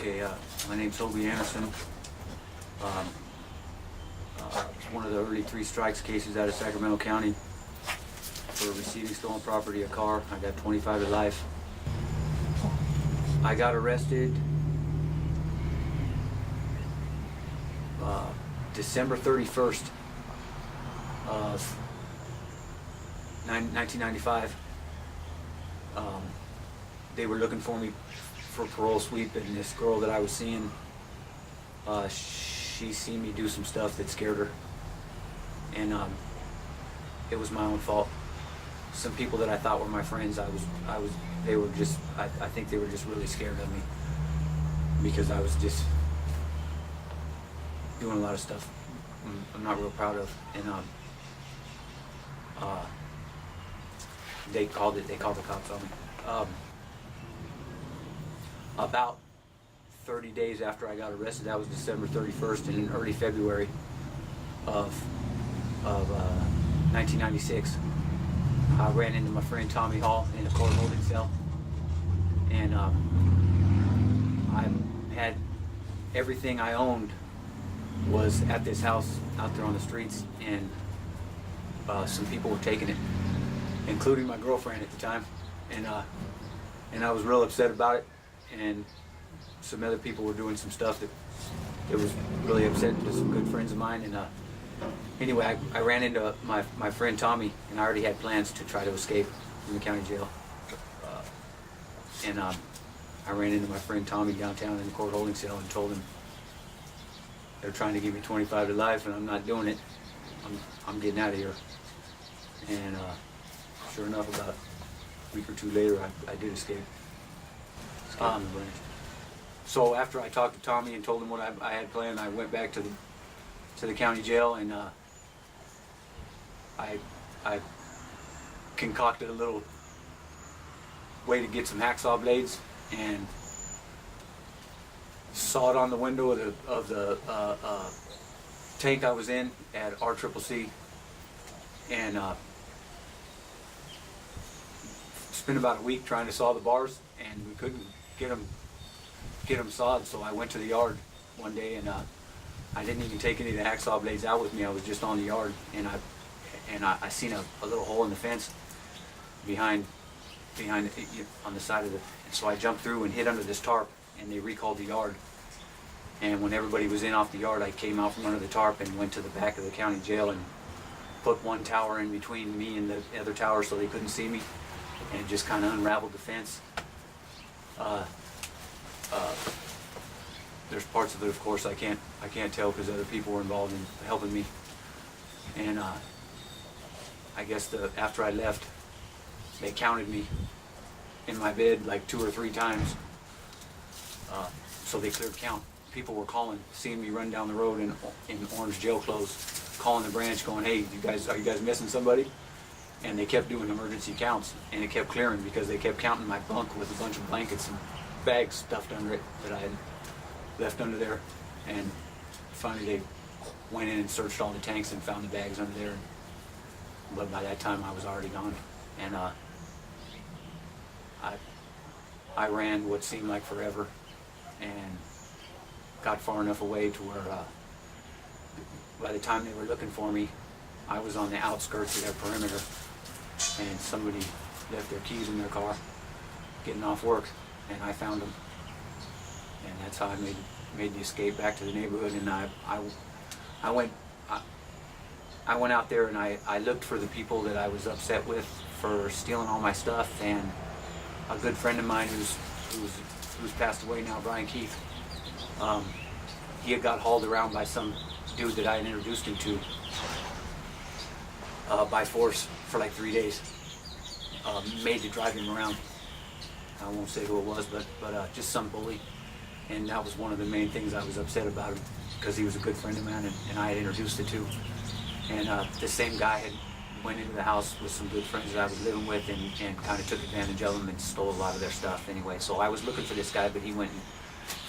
Okay, my name's Hobie Anderson. It's one of the early 3 strikes cases out of Sacramento County for receiving stolen property, a car. I got 25 to life. I got arrested December 31st of 1995. They were looking for me for parole sweep, and this girl that I was seeing, she seen me do some stuff that scared her, and it was my own fault. Some people that I thought were my friends, I think they were just really scared of me because I was just doing a lot of stuff I'm not real proud of, and they called the cops on me. About 30 days after I got arrested, that was December 31st, and in early February of 1996, I ran into my friend Tommy Hall in a court holding cell, and I had everything I owned was at this house out there on the streets, and some people were taking it, including my girlfriend at the time, and I was real upset about it, and some other people were doing some stuff that was really upsetting to some good friends of mine, and anyway, I ran into my friend Tommy, and I already had plans to try to escape from the county jail, and I ran into my friend Tommy downtown in the court holding cell and told him they're trying to give me 25 to life, and I'm not doing it. I'm getting out of here. And sure enough, about a week or two later, I did escape. So after I talked to Tommy and told him what I had planned, I went back to the county jail, and I concocted a little way to get some hacksaw blades and sawed on the window of the tank I was in at RCCC, and spent about a week trying to saw the bars, and we couldn't get them sawed. So I went to the yard one day, and I didn't even take any of the hacksaw blades out with me. I was just on the yard, and I seen a little hole in the fence behind on the side of the. So I jumped through and hid under this tarp, and they recalled the yard. And when everybody was in off the yard, I came out from under the tarp and went to the back of the county jail and put one tower in between me and the other tower so they couldn't see me, and just kind of unraveled the fence. There's parts of it, of course, I can't tell because other people were involved in helping me. And I guess after I left, they counted me in my bed like 2 or 3 times. So they cleared count. People were calling, seeing me run down the road in orange jail clothes, calling the branch, going, "Hey, are you guys missing somebody?" And they kept doing emergency counts, and it kept clearing because they kept counting my bunk with a bunch of blankets and bags stuffed under it that I had left under there. And finally they went in and searched all the tanks and found the bags under there. But by that time I was already gone, and I ran what seemed like forever, and got far enough away to where by the time they were looking for me, I was on the outskirts of their perimeter, and somebody left their keys in their car getting off work, and I found them, and that's how I made the escape back to the neighborhood. And I went out there, and I looked for the people that I was upset with for stealing all my stuff, and a good friend of mine who's passed away now, Brian Keith, he had got hauled around by some dude that I had introduced him to by force for like 3 days, made to drive him around. I won't say who it was, but just some bully, and that was one of the main things I was upset about him, because he was a good friend of mine, and I had introduced him to. And the same guy had went into the house with some good friends that I was living with, and kind of took advantage of them and stole a lot of their stuff anyway. So I was looking for this guy, but he went and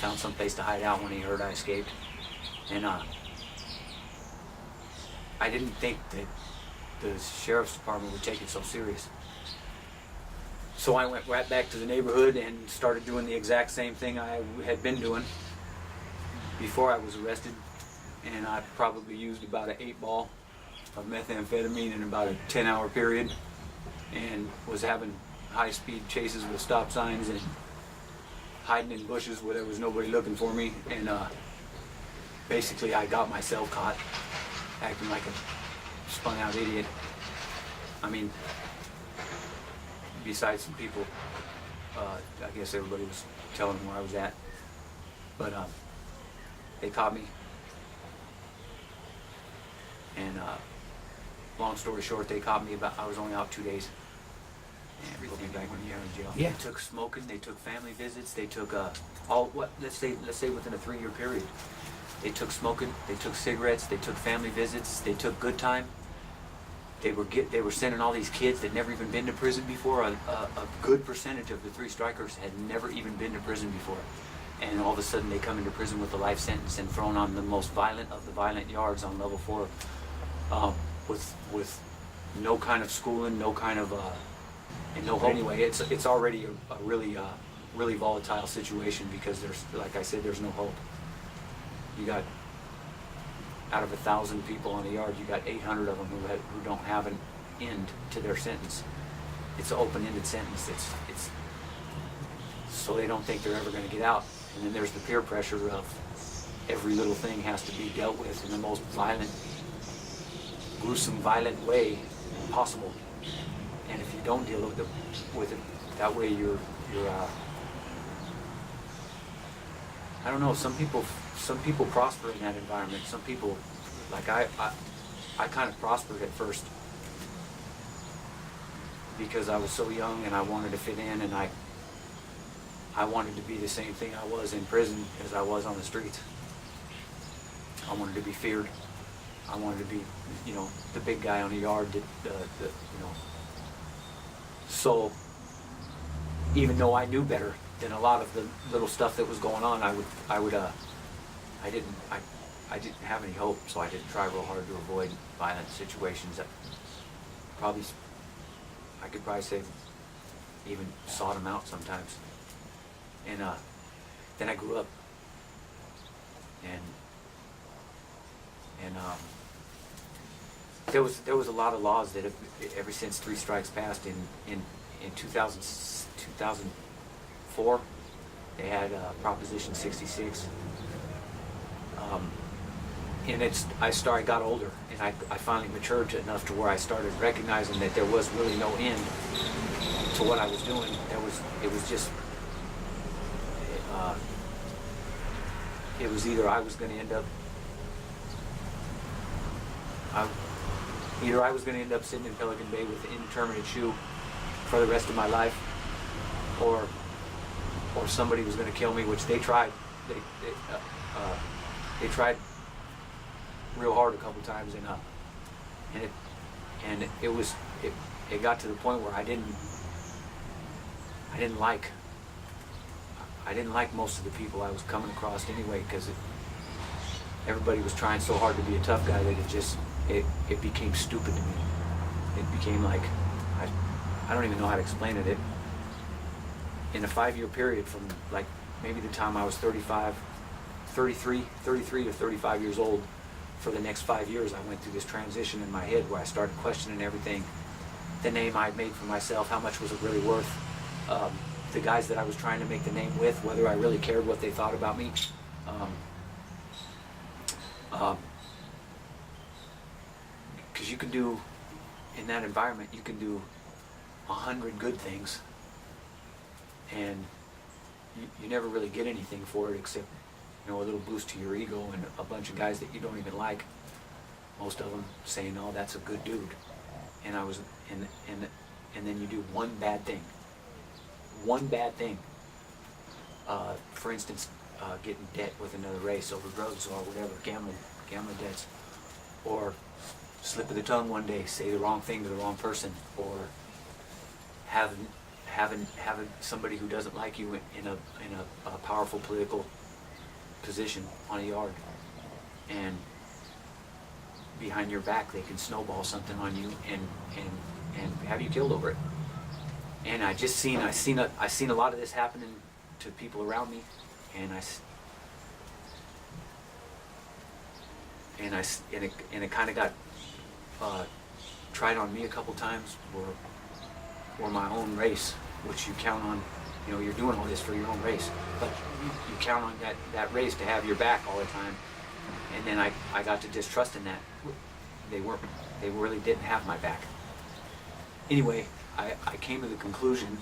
found some place to hide out when he heard I escaped. And I didn't think that the sheriff's department would take it so serious. So I went right back to the neighborhood and started doing the exact same thing I had been doing before I was arrested. And I probably used about an 8-ball of methamphetamine in about a 10-hour period, and was having high-speed chases with stop signs and hiding in bushes where there was nobody looking for me. And basically I got myself caught acting like a spun-out idiot. I mean, besides some people, I guess everybody was telling them where I was at. But they caught me. And long story short, they caught me I was only out 2 days. And put me back in jail. Yeah. They took smoking, they took family visits, they took let's say within a 3-year period. They took smoking, they took cigarettes, they took family visits, they took good time. They were sending all these kids that never even been to prison before. A good percentage of the 3 strikers had never even been to prison before. And all of a sudden they come into prison with a life sentence and thrown on the most violent of the violent yards on level 4, with no kind of schooling, no kind of and no hope. Anyway, it's already a really volatile situation, because there's, like I said, there's no hope. You got, out of 1,000 people on the yard, you got 800 of them who don't have an end to their sentence. It's an open-ended sentence. It's so they don't think they're ever going to get out. And then there's the peer pressure of every little thing has to be dealt with in the most violent, gruesome, violent way possible. And if you don't deal with it that way, you're I don't know. Some people prosper in that environment. Some people, like I kind of prospered at first because I was so young and I wanted to fit in, and I wanted to be the same thing I was in prison as I was on the streets. I wanted to be feared. I wanted to be, the big guy on the yard. So even though I knew better than a lot of the little stuff that was going on, I didn't have any hope. So I didn't try real hard to avoid violent situations. That I could probably say, even sought them out sometimes. And then I grew up, and there was a lot of laws that have, ever since 3 strikes passed in 2004, they had Proposition 66, and I got older, and I finally matured enough to where I started recognizing that there was really no end to what I was doing. It was either I was going to end up sitting in Pelican Bay with an indeterminate shoe for the rest of my life, or somebody was going to kill me, which they tried. They tried real hard a couple times, and it got to the point where I didn't like most of the people I was coming across anyway, because everybody was trying so hard to be a tough guy that it became stupid to me. It became like, I don't even know how to explain it. In a 5-year period, from like maybe the time I was 33 or 35 years old, for the next 5 years I went through this transition in my head where I started questioning everything. The name I'd made for myself, how much was it really worth? The guys that I was trying to make the name with, whether I really cared what they thought about me. Because you can do, in that environment, you can do 100 good things, and you never really get anything for it except, a little boost to your ego and a bunch of guys that you don't even like. Most of them saying, "Oh, that's a good dude," and and then you do one bad thing. One bad thing. For instance, getting debt with another race over drugs or whatever, gambling debts, or slip of the tongue one day, say the wrong thing to the wrong person, or having somebody who doesn't like you in a powerful political position on a yard, and behind your back they can snowball something on you and have you killed over it. And I seen a lot of this happening to people around me, and it kind of got tried on me a couple times, or my own race, which you count on. You know, you're doing all this for your own race, but you count on that race to have your back all the time. And then I got to distrusting that they really didn't have my back. Anyway, I came to the conclusion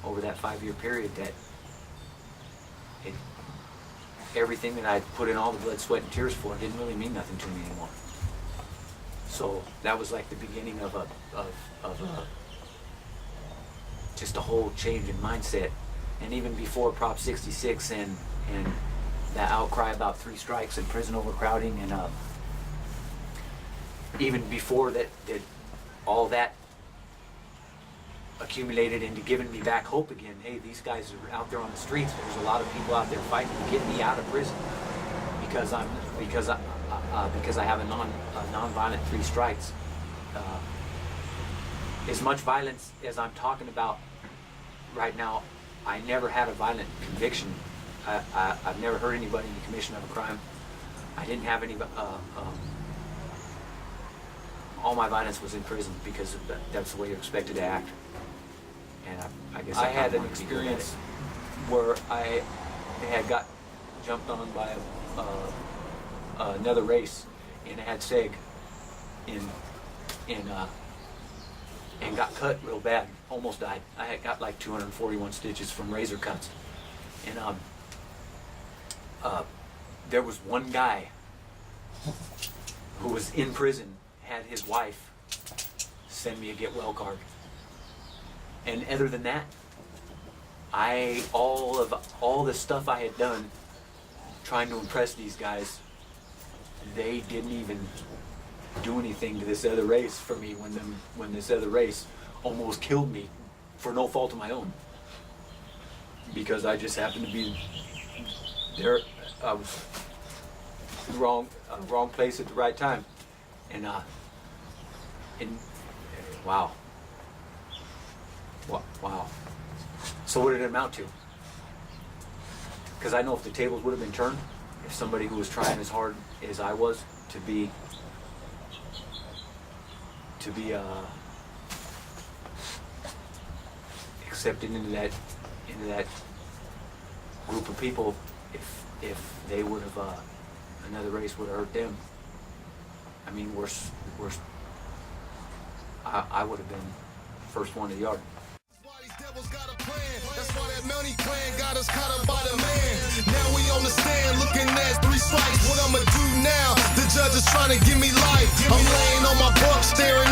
over that 5-year period that everything that I put in all the blood, sweat, and tears for didn't really mean nothing to me anymore. So that was like the beginning of just a whole change in mindset. And even before Prop 66 and that outcry about 3 strikes and prison overcrowding, and even before that all that accumulated into giving me back hope again. Hey, these guys are out there on the streets. There's a lot of people out there fighting to get me out of prison because I have a non-violent 3 strikes. As much violence as I'm talking about right now, I never had a violent conviction. I've never hurt anybody in the commission of a crime. I didn't have any. All my violence was in prison because that's the way you're expected to act. And I guess I had an experience where I had got jumped on by another race in a had seg and got cut real bad, almost died. I had got like 241 stitches from razor cuts. And there was one guy who was in prison, had his wife send me a get well card. And other than that, all the stuff I had done trying to impress these guys, they didn't even do anything to this other race for me when this other race almost killed me for no fault of my own. Because I just happened to be there. I was in the wrong place at the right time. And wow. Wow. So what did it amount to? Because I know if the tables would have been turned, if somebody who was trying as hard as I was to be accepted into that group of people, if they would have another race would have hurt them. I mean, worse. I would have been first one to the yard. That's why that money plan got us caught up by the man. Now we on the stand looking at 3 strikes. What I'ma do now? The judge is trying to give me life. I'm laying on my bunk staring